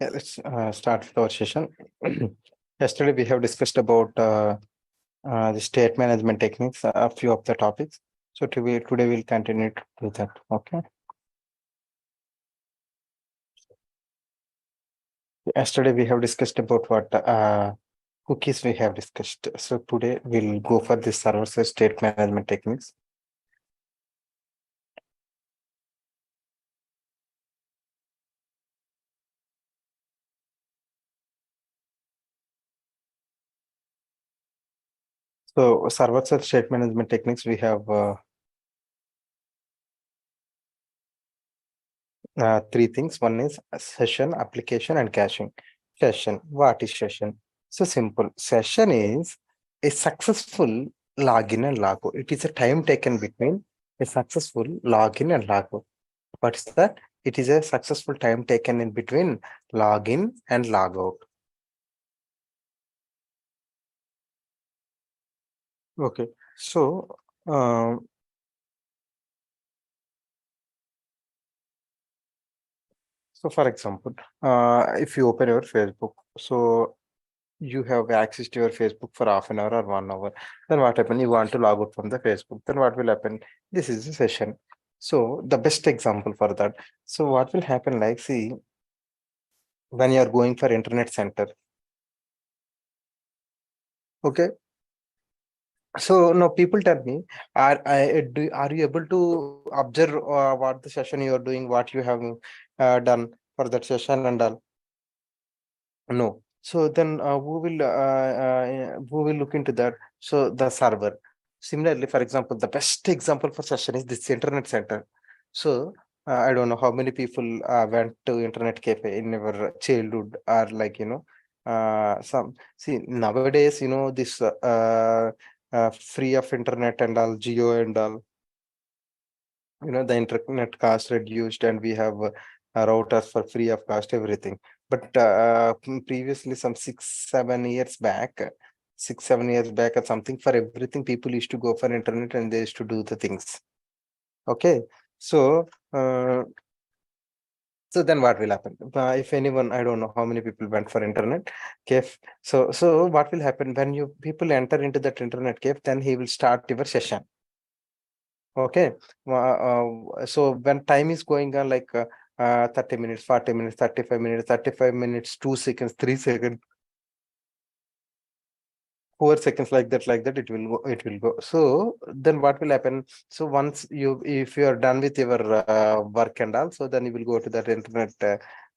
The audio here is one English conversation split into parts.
Yeah, let's start with our session. Yesterday, we have discussed about the state management techniques, a few of the topics. So today we'll continue to do that. Okay. Yesterday, we have discussed about what cookies we have discussed. So today, we'll go for the server-side state management techniques. So server-side state management techniques, we have three things. One is session, application, and caching. Session. What is session? So simple. Session is a successful login and logout. It is a time taken between a successful login and logout. What is that? It is a successful time taken in between login and logout. Okay. So um, for example, if you open your Facebook, so you have access to your Facebook for half an hour or 1 hour. Then what happen? You want to log out from the Facebook. Then what will happen? This is a session. So the best example for that. So what will happen? Like, see, when you are going for internet center. Okay. So now people tell me, are you able to observe what the session you are doing, what you have done for that session and all? No. So then who will look into that? So the server. Similarly, for example, the best example for session is this internet center. So I don't know how many people went to internet cafe in our childhood, or like, some, see, nowadays, this free of internet and all, geo and all, the internet cost reduced, and we have routers for free of cost, everything. But previously, some 6 7 years back, 6 7 years back or something, for everything people used to go for internet and they used to do the things. Okay. So so then what will happen? If anyone, I don't know how many people went for internet cafe. So what will happen when you people enter into that internet cafe? Then he will start your session. Okay. So when time is going on, like 30 minutes, 40 minutes, 35 minutes, 35 minutes, 2 seconds, 3 seconds, 4 seconds, like that, it will go. So then what will happen? So once if you are done with your work and all, so then you will go to that internet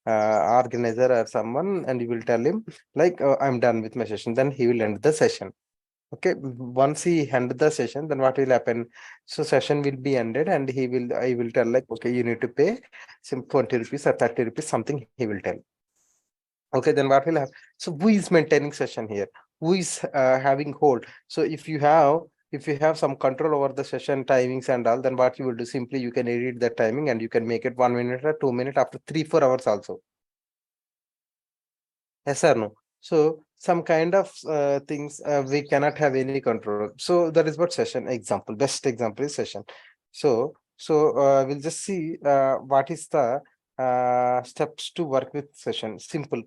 organizer or someone, and you will tell him, like, I'm done with my session. Then he will end the session. Okay, once he ended the session, then what will happen? So session will be ended, and I will tell, like, okay, you need to pay some 20 rupees or 30 rupees, something he will tell. Okay, then what will happen? So who is maintaining session here? Who is having hold? So if you have some control over the session timings and all, then what you will do, simply you can edit the timing and you can make it 1 minute or 2 minutes after 3 4 hours also. Yes or no? So some kind of things we cannot have any control. So that is what session example. Best example is session. So we'll just see what is the steps to work with session. Simple.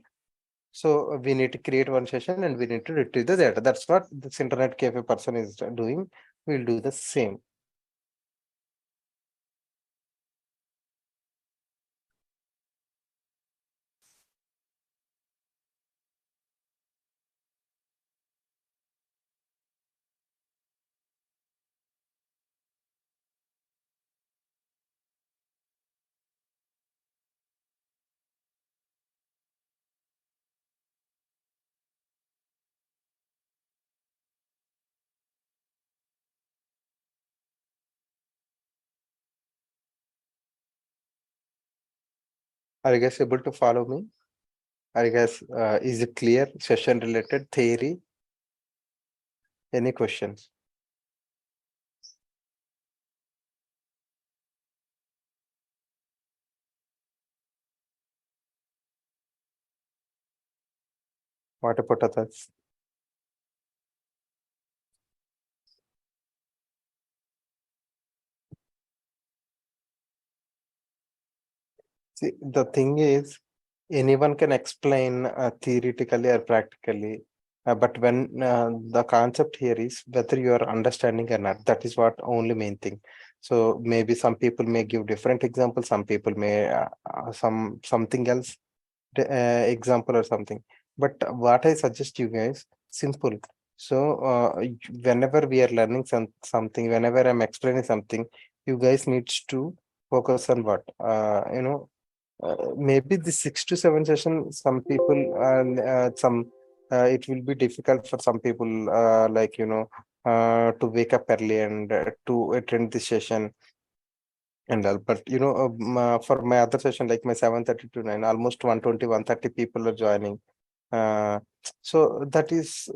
So we need to create one session and we need to retrieve the data. That's what this internet cafe person is doing. We'll do the same. Are you guys able to follow me? Are you guys, is it clear? Session related theory? Any questions? What about others? See, the thing is, anyone can explain theoretically or practically, but when the concept here is whether you are understanding or not, that is what only main thing. So maybe some people may give different examples, some people may something else example or something. But what I suggest you guys, simple. So whenever we are learning something, whenever I'm explaining something, you guys needs to focus on what maybe the 6 to 7 session, some people and some it will be difficult for some people to wake up early and to attend this session and all. But for my other session, like my 7:30 to 9, almost 120, 130 people are joining. uh, so that is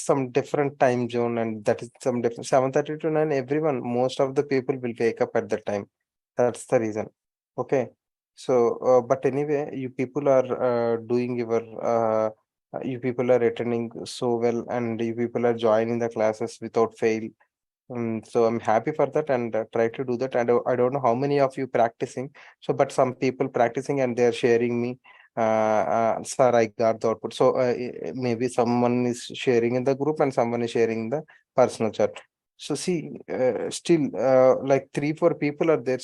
some different time zone, and that is some different 7:30 to 9. Everyone, most of the people will wake up at that time. That's the reason. Okay. So, but anyway, you people are attending so well, and you people are joining the classes without fail. So I'm happy for that, and try to do that. I don't know how many of you practicing. So, but some people practicing and they're sharing me. Sir, I got the output. So maybe someone is sharing in the group and someone is sharing in the personal chat. So see, still like 3, 4 people are there.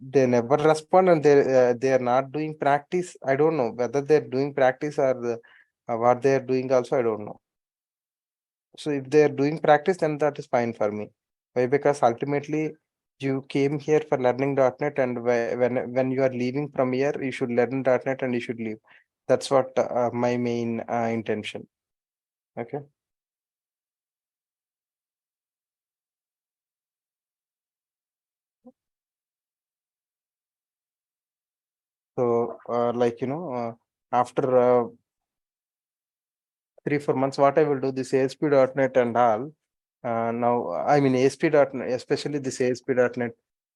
They never respond, and they are not doing practice. I don't know whether they're doing practice or what they are doing. Also, I don't know. So if they are doing practice, then that is fine for me. Why? Because ultimately you came here for learning .NET, and when you are leaving from here, you should learn .NET and you should leave. That's what my main intention. Okay. So after 3, 4 months, what I will do this ASP.NET and all. Now, I mean ASP.NET, especially this ASP.NET,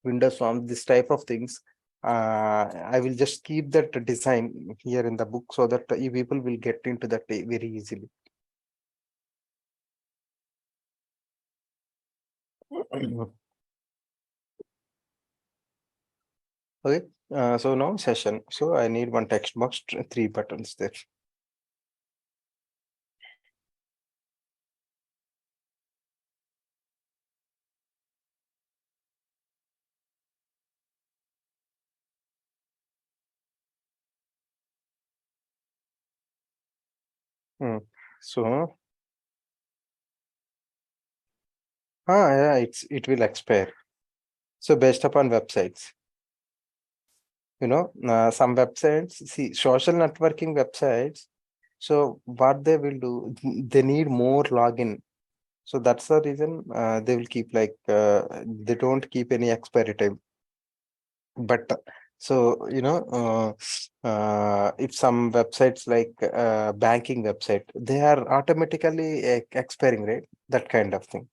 Windows Form, this type of things. I will just keep that design here in the book so that you people will get into that very easily. Okay. So now session. So I need one text box, 3 buttons there. Hmm. So, yeah, it will expire. So based upon websites. Some websites, see, social networking websites, so what they will do, they need more login. So that's the reason they will keep they don't keep any expiry time. But so if some websites like banking website, they are automatically expiring, right? That kind of thing.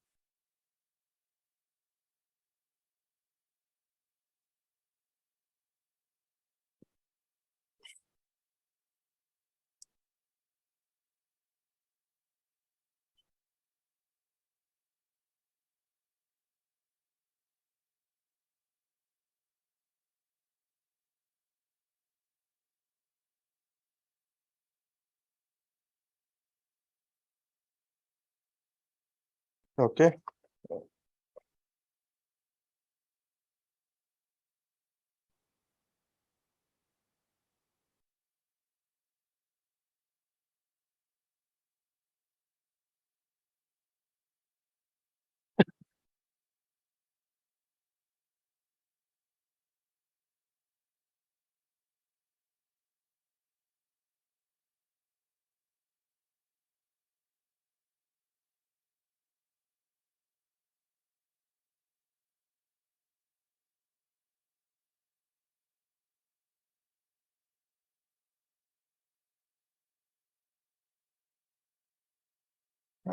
Okay.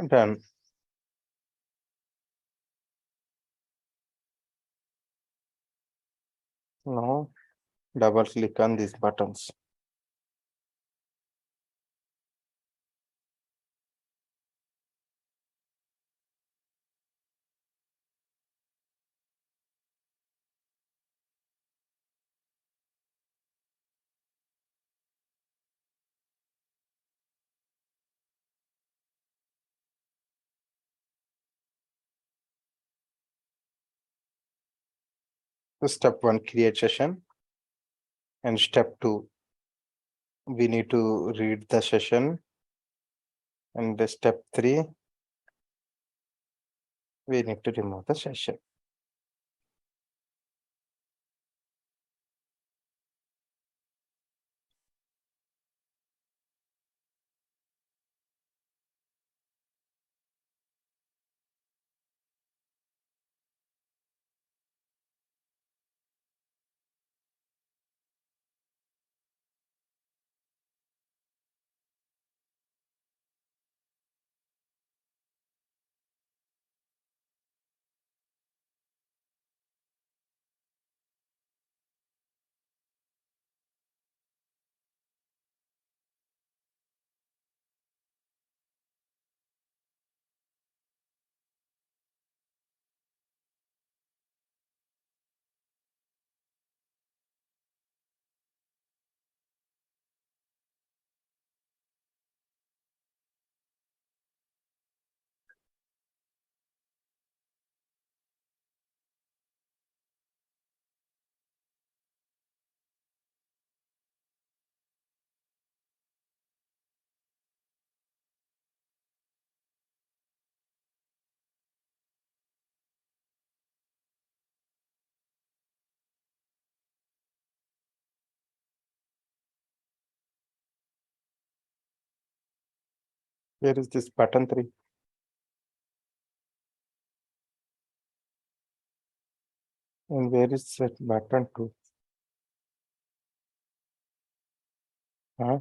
Done. Now double click on these buttons. So step one, create session. And step two, we need to read the session. And the step three, we need to remove the session. Where is this button three? And where is that button two? Huh?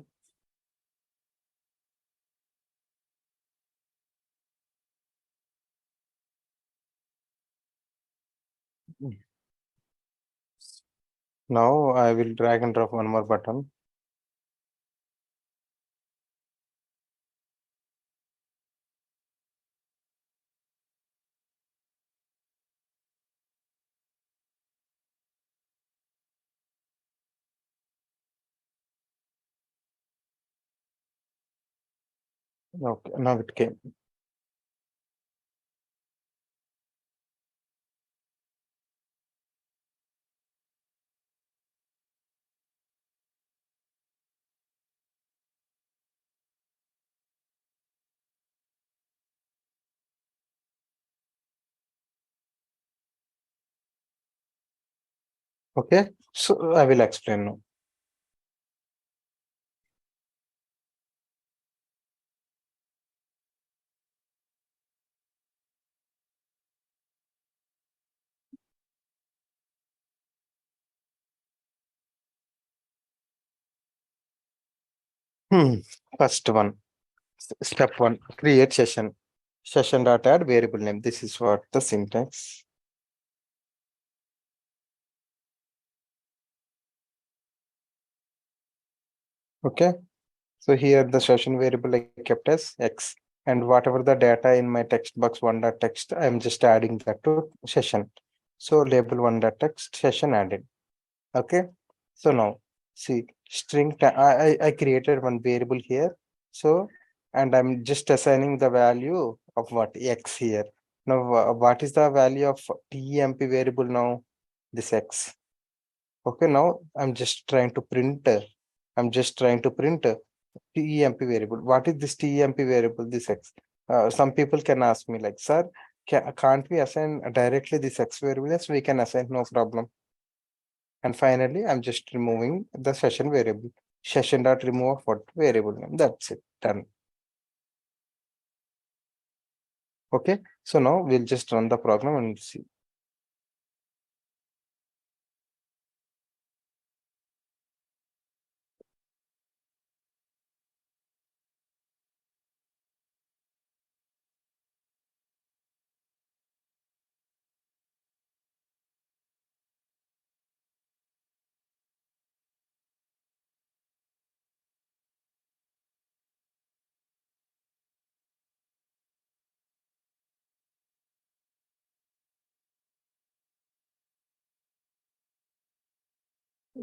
Now I will drag and drop one more button. Okay, now it came. Okay, so I will explain now. Hmm. First one, step one, create session. Session dot add variable name. This is what the syntax. Okay. So here the session variable I kept as X, and whatever the data in my text box one dot text, I'm just adding that to session. So label one dot text session added. Okay. So now see I created one variable here. So and I'm just assigning the value of what X here. Now what is the value of temp variable now? This X. Okay. Now I'm just trying to print temp variable. What is this temp variable? This X. Some people can ask me like, sir, can't we assign directly this X variable? Yes, we can assign, no problem. And finally, I'm just removing the session variable. Session dot remove what variable name. That's it. Done. Okay. So now we'll just run the program and see.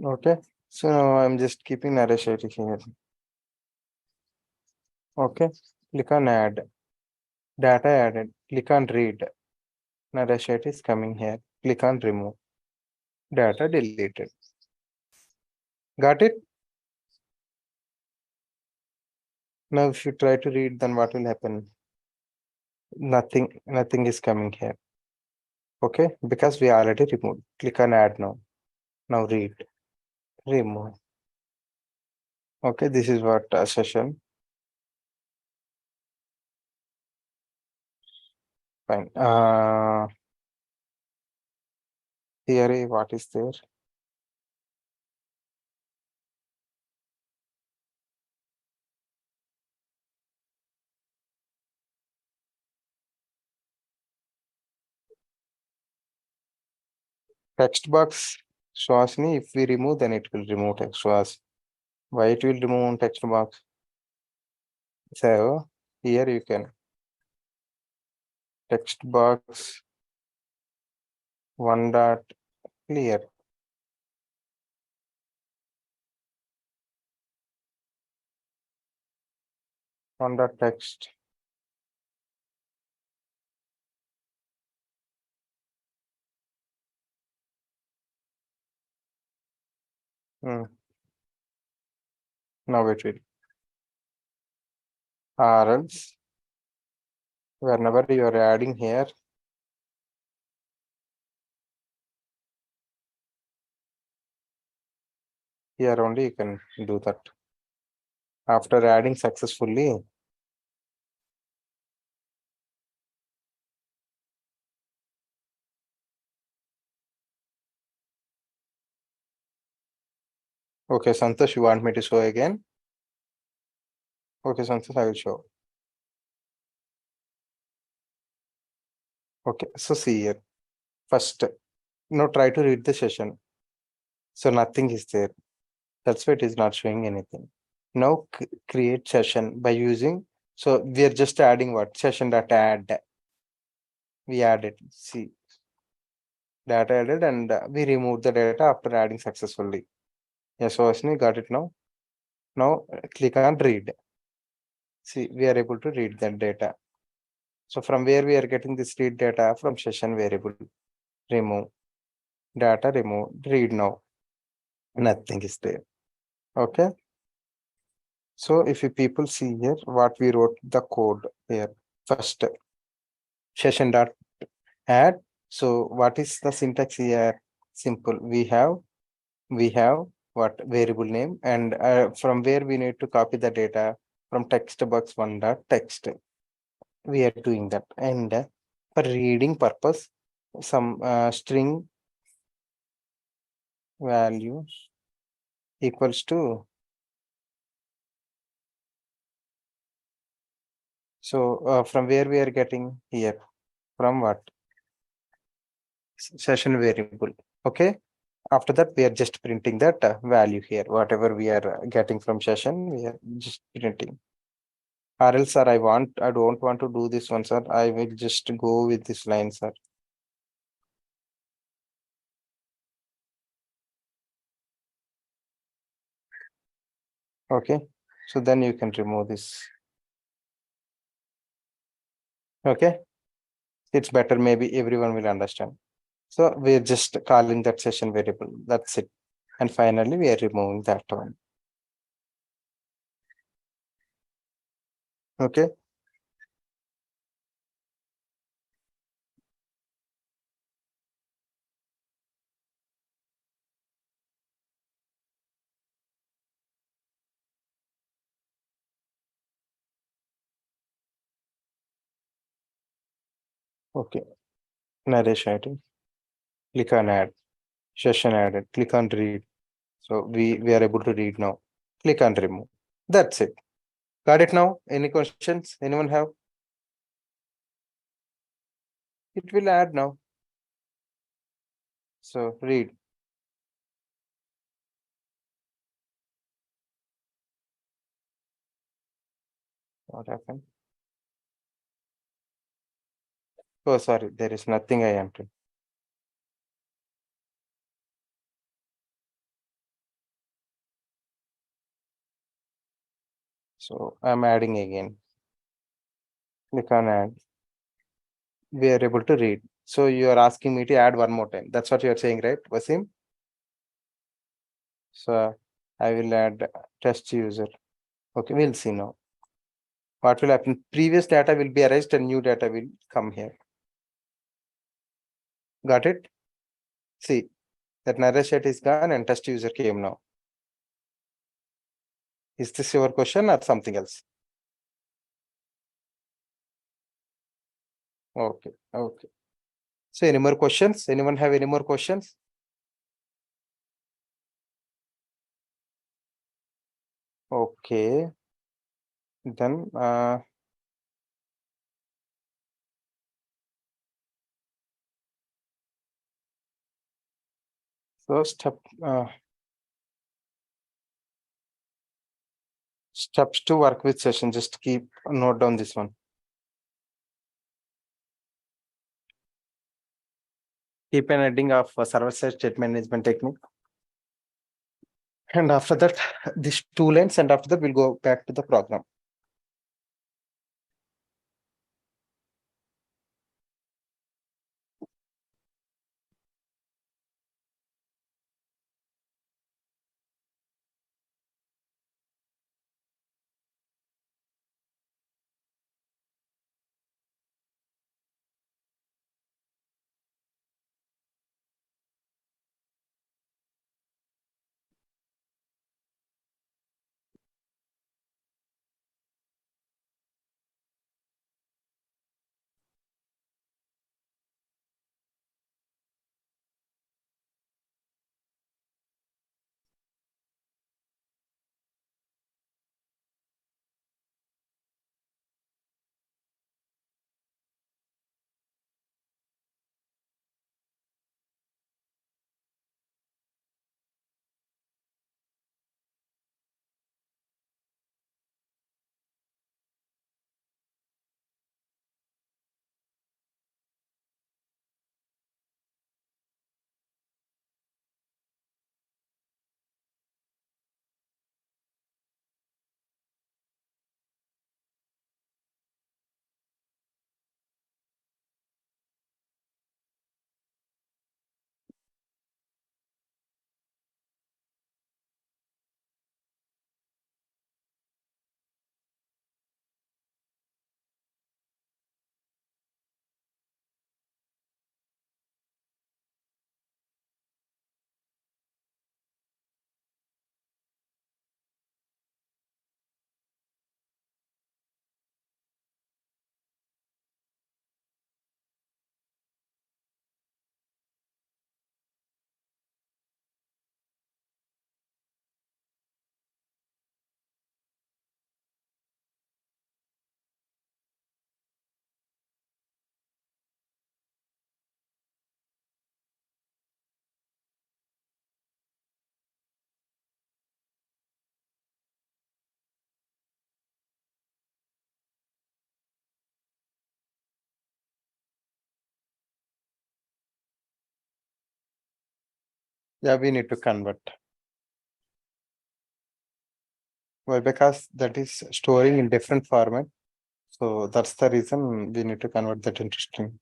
Okay. So now I'm just keeping narration here. Okay. Click on add. Data added. Click on read. Narration is coming here. Click on remove. Data deleted. Got it? Now, if you try to read, then what will happen? Nothing is coming here. Okay, because we already removed. Click on add now. Now read, remove. Okay, this is what session. Fine. Theory, what is there? Text box shows me if we remove, then it will remove text box. Why it will remove text box? So here you can text box one dot clear. One dot text. Hmm. Now it will. Or else whenever you are adding here, here only you can do that. After adding successfully, okay, Santosh, you want me to show again? Okay, Santosh, I will show. Okay, so see here. First, now try to read the session. So nothing is there. That's why it is not showing anything. Now create session by using. So we are just adding what? Session data add. We added. See, data added and we removed the data after adding successfully. Yes, Osni, got it now. Now click on read. See, we are able to read that data. So from where we are getting this read data? From session variable. Remove. Data remove. Read now. Nothing is there. Okay. So if you people see here what we wrote the code here. First session dot add. So what is the syntax here? Simple. We have what variable name, and from where we need to copy the data from text box one dot text. We are doing that, and for reading purpose, some string value equals to. So from where we are getting here, from what session variable. Okay. After that, we are just printing that value here. Whatever we are getting from session, we are just printing. Or else, sir, I don't want to do this one, sir. I will just go with this line, sir. Okay. So then you can remove this. Okay. It's better. Maybe everyone will understand. So we're just calling that session variable. That's it. And finally, we are removing that one. Okay. Okay. Narration item. Click on add. Session added. Click on read. So we are able to read now. Click on remove. That's it. Got it now? Any questions? Anyone have? It will add now. So read. What happened? Oh, sorry. There is nothing I entered. So I'm adding again. Click on add. We are able to read. So you are asking me to add one more time. That's what you are saying, right, Wasim? So I will add test user. Okay, we'll see now. What will happen? Previous data will be erased and new data will come here. Got it? See, that narration is gone and test user came now. Is this your question or something else? Okay, okay. So any more questions? Anyone have any more questions? Okay, then so steps to work with session. Just keep note down this one. Keep an heading of server-side state management technique. And after that, these two lines, and after that, we'll go back to the program. Yeah, we need to convert. Why? Because that is storing in different format. So that's the reason we need to convert that into string.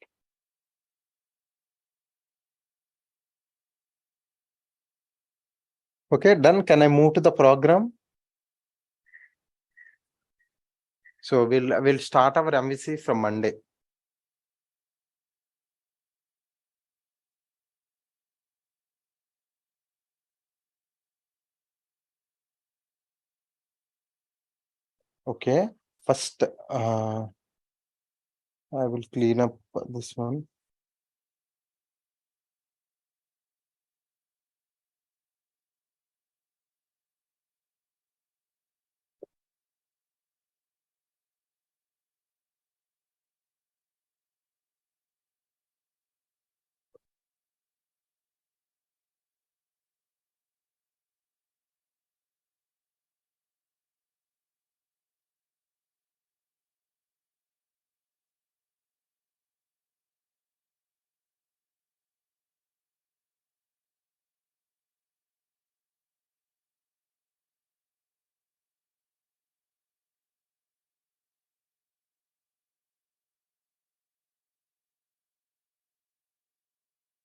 Okay, done. Can I move to the program? So we'll start our MVC from Monday. Okay. First, I will clean up this one.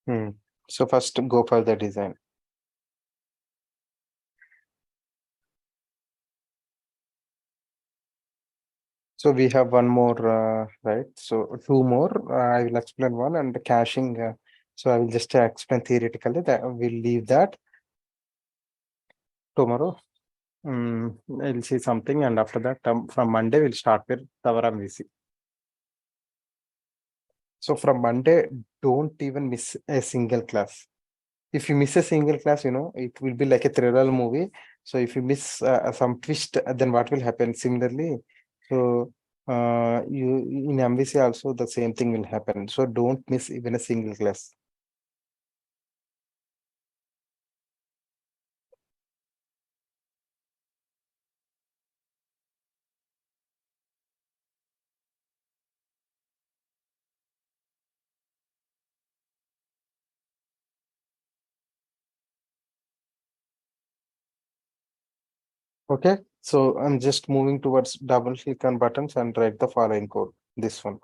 Hmm. So first go for the design. So we have one more, right? So two more. I will explain one and the caching. So I will just explain theoretically that we'll leave that tomorrow. I'll see something, and after that, from Monday we'll start with our MVC. So from Monday, don't even miss a single class. If you miss a single class, it will be like a thriller movie. So if you miss some twist, then what will happen? Similarly, so you in MVC also the same thing will happen. So don't miss even a single class. Okay. So I'm just moving towards double click on buttons and write the following code. This one.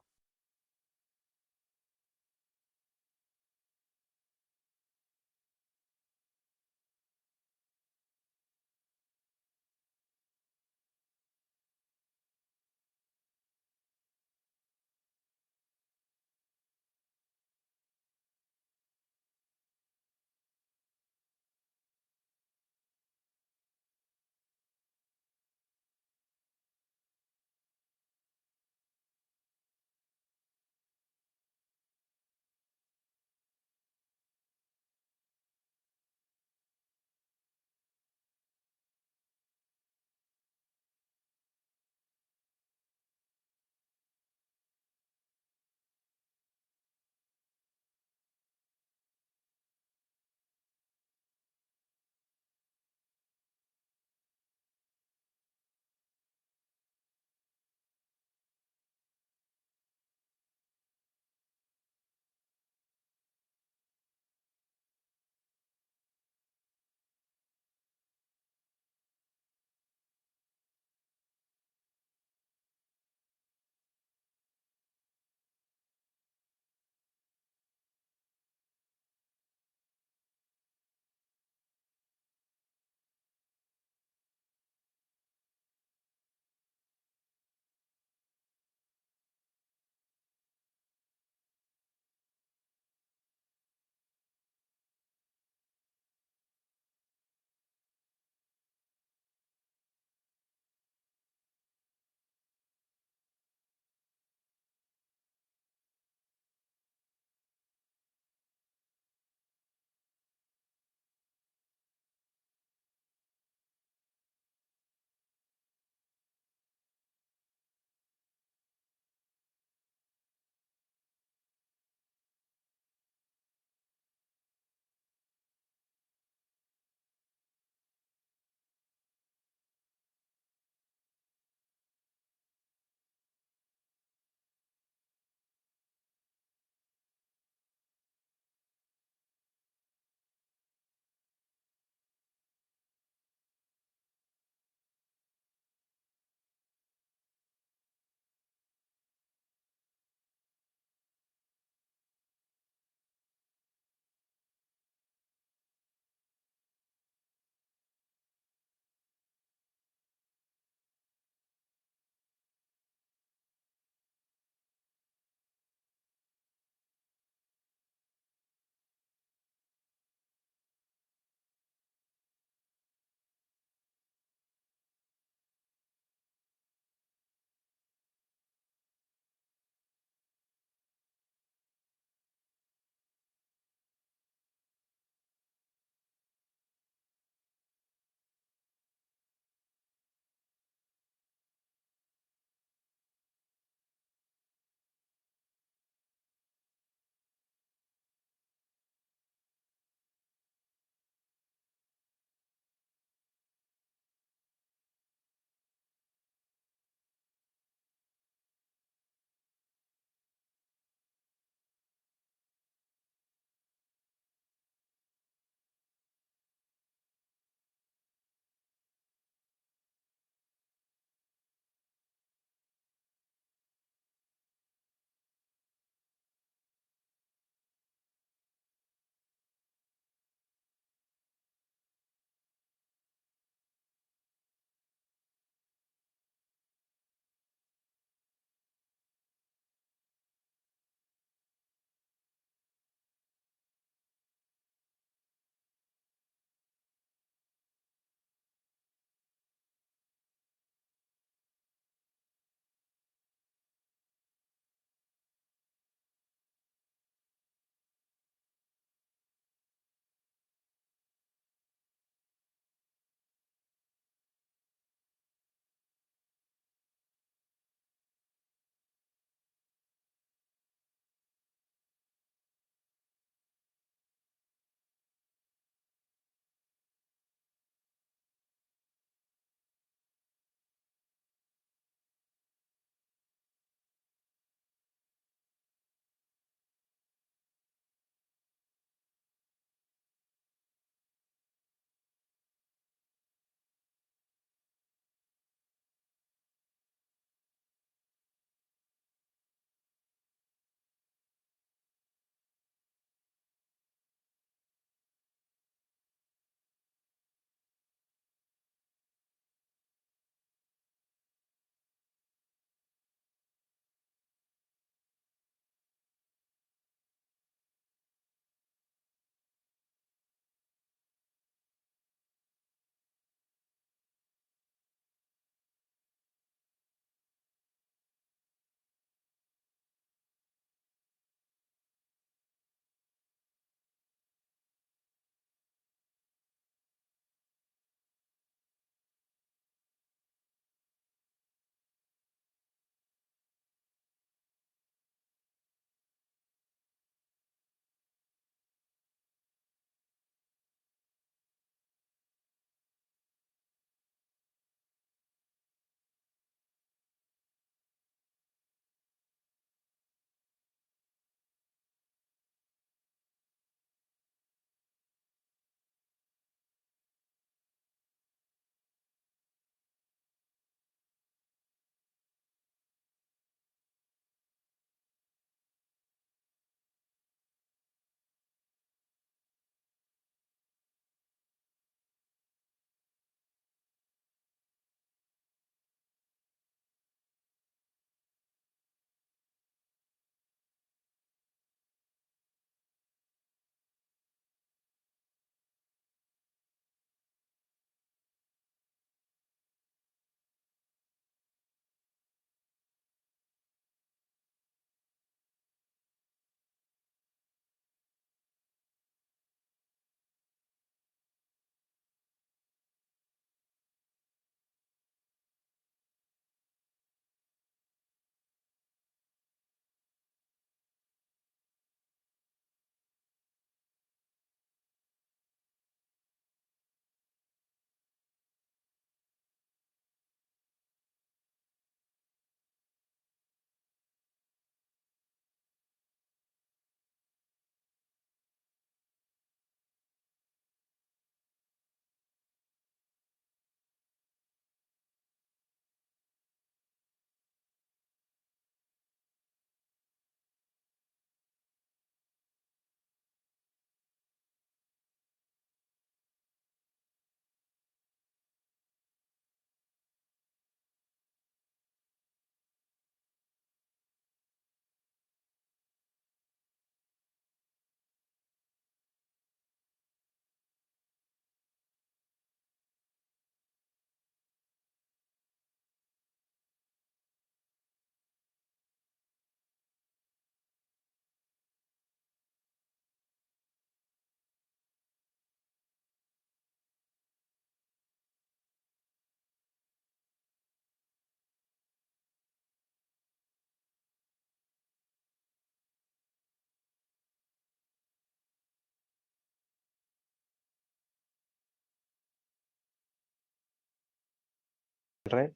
right?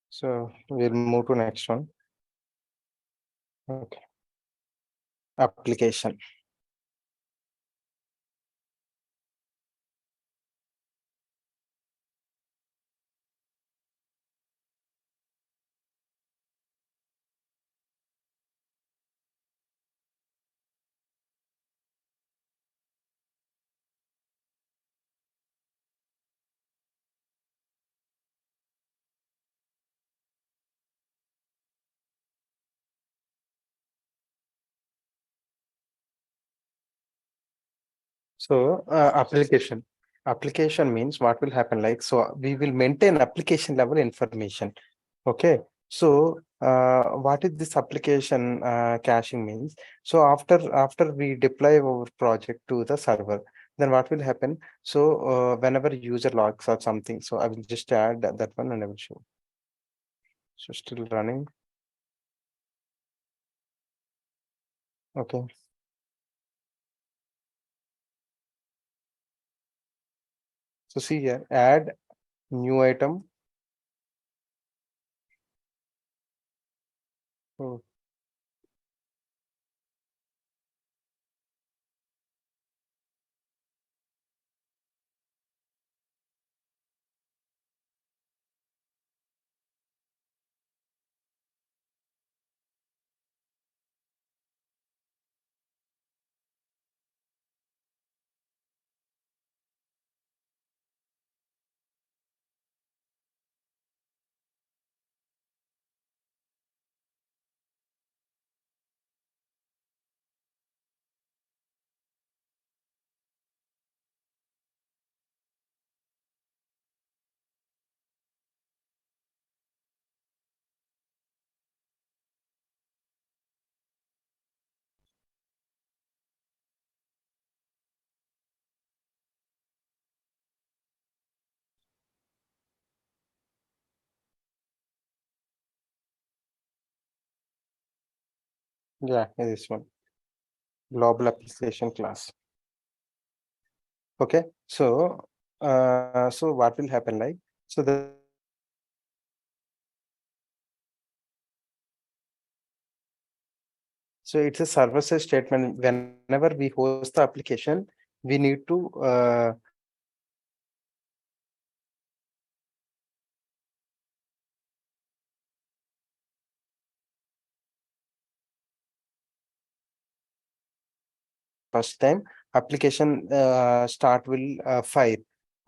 So we'll move to next one. Okay. Application. So application. Application means what will happen, like, so we will maintain application level information. Okay. So what is this application caching means? So after we deploy our project to the server, then what will happen? So whenever user logs or something, so I will just add that one and I will show. So still running. Okay. So see here, add new item. Oh, yeah, this one. Global application class. Okay. So so what will happen, like, so the so it's a server-side statement. Whenever we host the application, we need to first time application start will fire.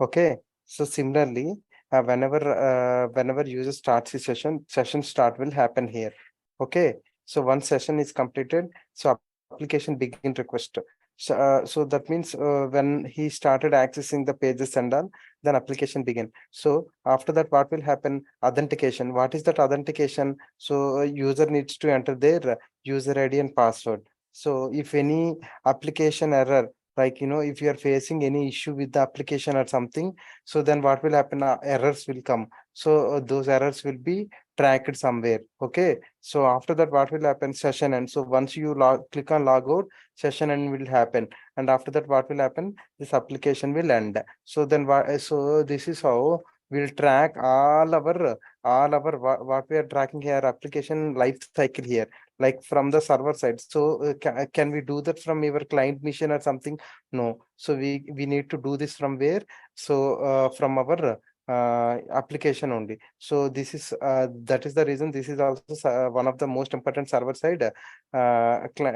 Okay. So similarly, whenever user starts the session start will happen here. Okay. So once session is completed, so application begin request. So that means when he started accessing the pages and all, then application begin. So after that, what will happen? Authentication. What is that authentication? So user needs to enter their user ID and password. So if any application error, like, if you are facing any issue with the application or something, so then what will happen? Errors will come. So those errors will be tracked somewhere. Okay. So after that, what will happen? Session end. So once you click on log out, session end will happen. And after that, what will happen? This application will end. So then so this is how we'll track all our what we are tracking here, application life cycle here, like from the server side. So can we do that from your client mission or something? No. So we need to do this from where? So from our application only. So this is that is the reason this is also one of the most important server side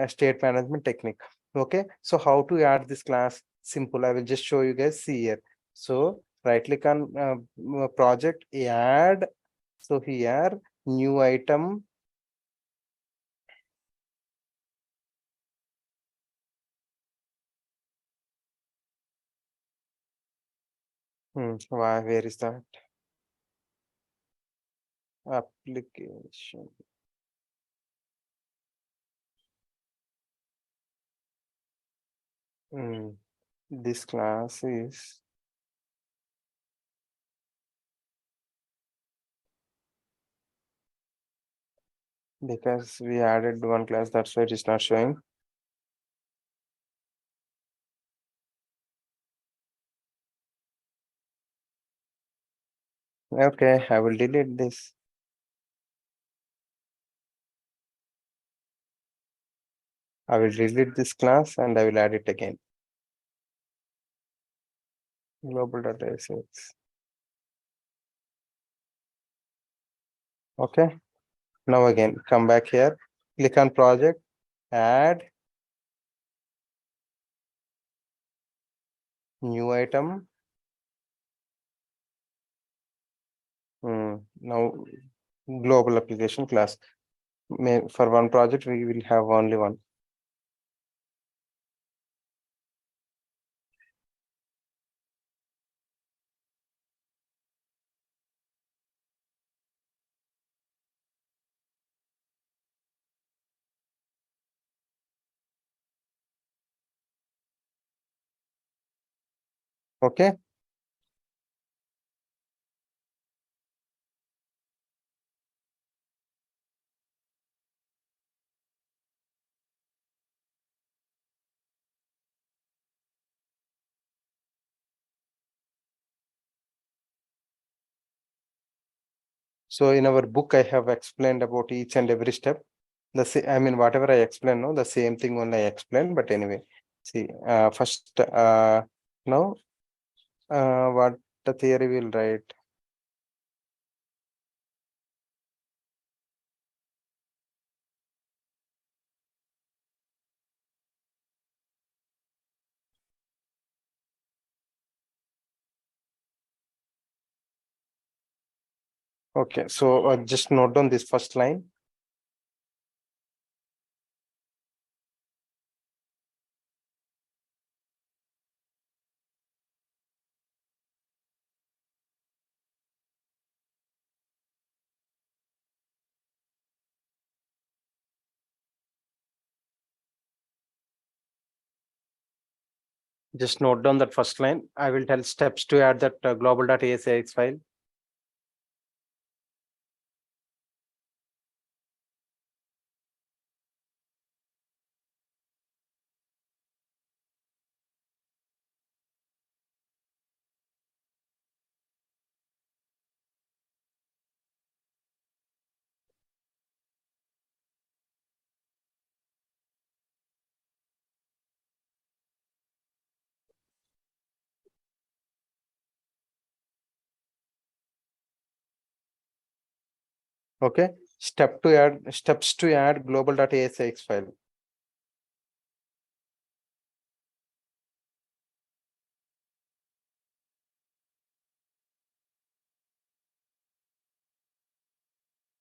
state management technique. Okay. So how to add this class? Simple. I will just show you guys. See here. So right click on project, add. So here, new item. Why? Where is that application? Hmm. This class is because we added one class, that's why it is not showing. Okay, I will delete this. I will delete this class and I will add it again. Global data assets. Okay. Now again, come back here, click on project, add new item. Now global application class. For one project, we will have only one. Okay. So in our book, I have explained about each and every step. I mean, whatever I explained, no, the same thing only I explained. But anyway, see, first, now, what the theory will write. Okay, so just note down this first line. Just note down that first line. I will tell steps to add that global.asix file. Okay. Steps to add global.asix file.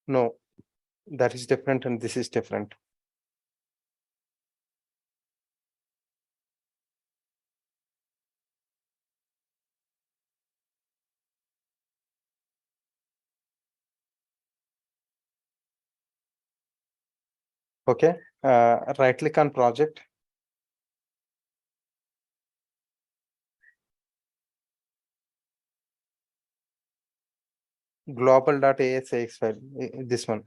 No, that is different and this is different. Okay. Right click on project. Global.asix file. This one.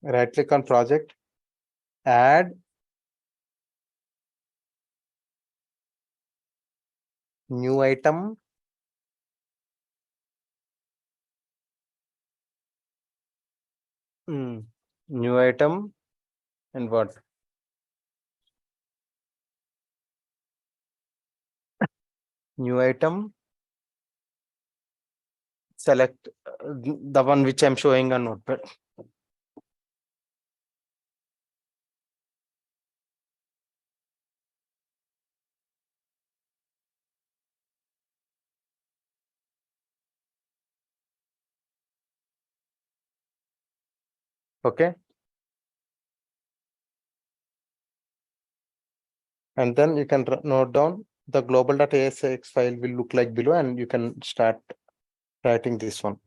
Right click on project. Add new item. New item and what? New item. Select the one which I'm showing on notepad. Okay. And then you can note down the global.asix file will look like below and you can start writing this one.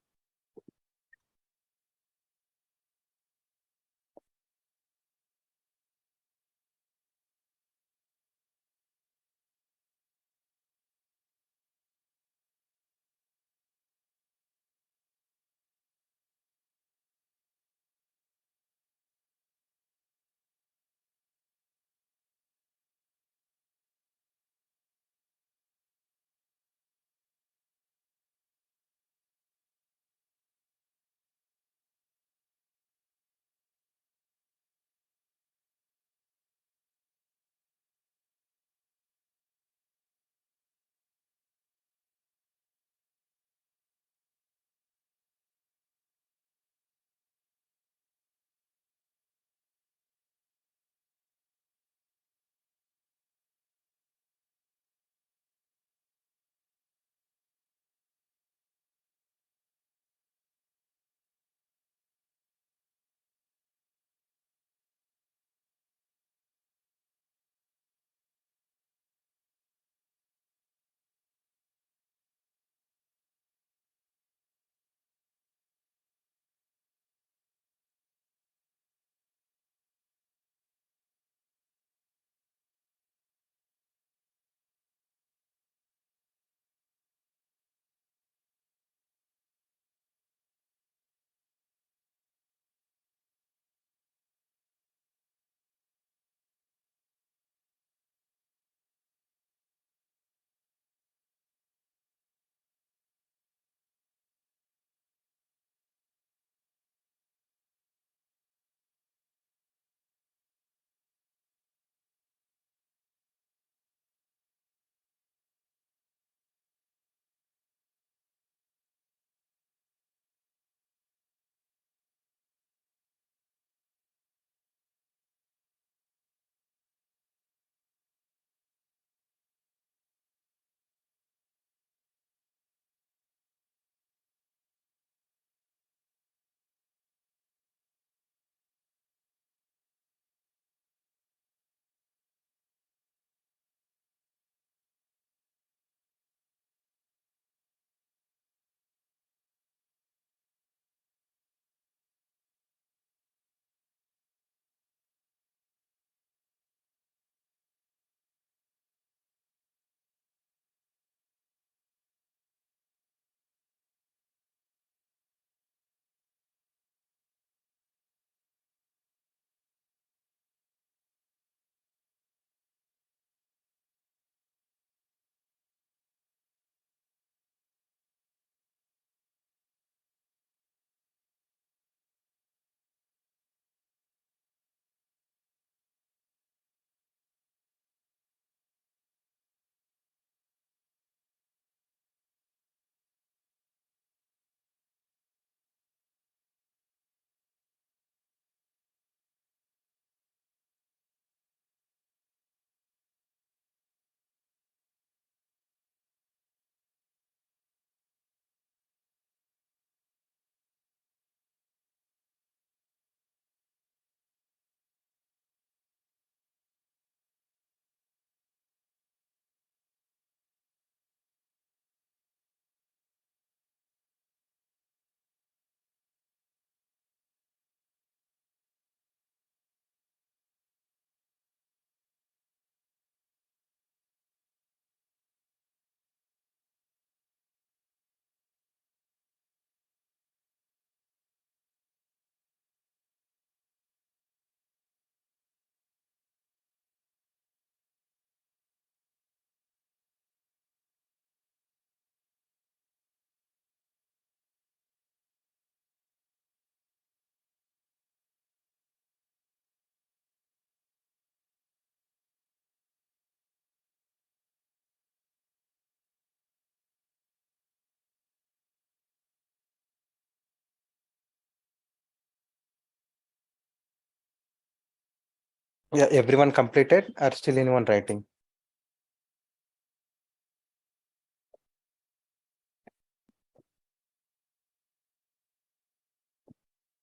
Yeah, everyone completed or still anyone writing?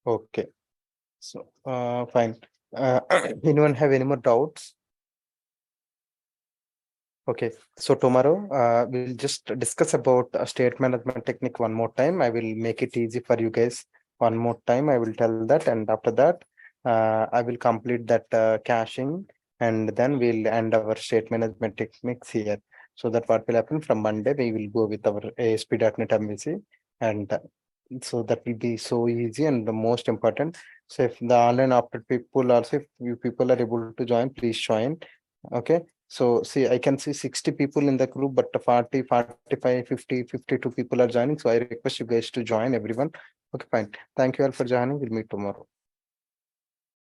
Okay, so fine. Anyone have any more doubts? Okay, so tomorrow we'll just discuss about a state management technique one more time. I will make it easy for you guys one more time. I will tell that, and after that, I will complete that caching, and then we'll end our state management techniques here. So that what will happen from Monday, we will go with our ASP.NET MVC, and so that will be so easy and the most important. So if the online opted people also, if you people are able to join, please join. Okay. So see, I can see 60 people in the group, but 40, 45, 50, 52 people are joining. So I request you guys to join everyone. Okay, fine. Thank you all for joining. We'll meet tomorrow.